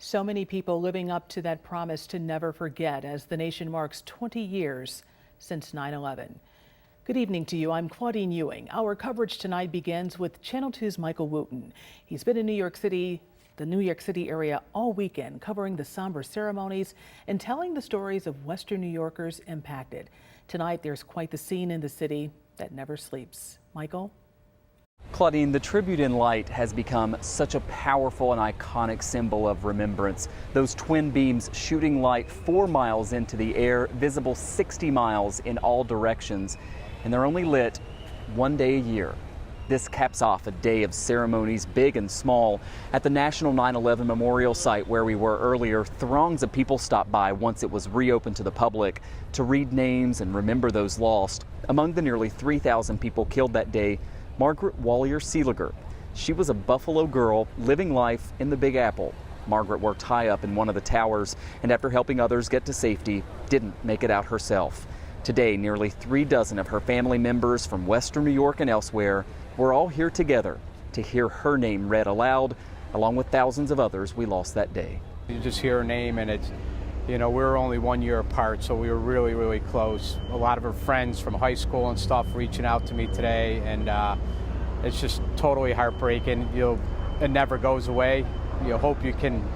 So many people living up to that promise to never forget as the nation marks 20 years since 9/11. Good evening to you. I'm Claudine Ewing. Our coverage tonight begins with Channel 2's Michael Wooten. He's been in New York City, the New York City area all weekend, covering the somber ceremonies and telling the stories of Western New Yorkers impacted. Tonight, there's quite the scene in the city that never sleeps. Michael? Claudine, the tribute in light has become such a powerful and iconic symbol of remembrance. Those twin beams shooting light 4 miles into the air, visible 60 miles in all directions, and they're only lit one day a year. This caps off a day of ceremonies, big and small. At the National 9/11 Memorial Site where we were earlier, throngs of people stopped by once it was reopened to the public to read names and remember those lost. Among the nearly 3,000 people killed that day, Margaret Wallier-Seeliger. She was a Buffalo girl living life in the Big Apple. Margaret worked high up in one of the towers and after helping others get to safety, didn't make it out herself. Today, nearly 3 dozen of her family members from Western New York and elsewhere were all here together to hear her name read aloud, along with thousands of others we lost that day. You just hear her name and it's, we were only 1 year apart, so we were really, really close. A lot of her friends from high school and stuff reaching out to me today, and it's just totally heartbreaking. It never goes away. You hope you can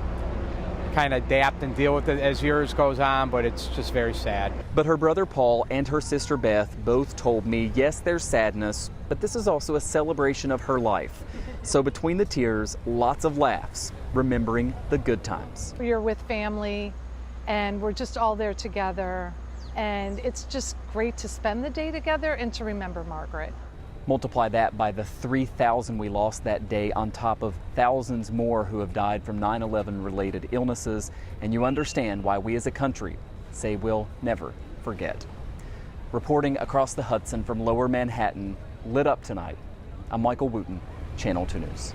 kind of adapt and deal with it as years goes on, but it's just very sad. But her brother Paul and her sister Beth both told me, yes, there's sadness, but this is also a celebration of her life. So between the tears, lots of laughs, remembering the good times. You're with family, and we're just all there together, and it's just great to spend the day together and to remember Margaret. Multiply that by the 3,000 we lost that day on top of thousands more who have died from 9/11 related illnesses, and you understand why we as a country say we'll never forget. Reporting across the Hudson from Lower Manhattan, lit up tonight, I'm Michael Wooten, Channel 2 News.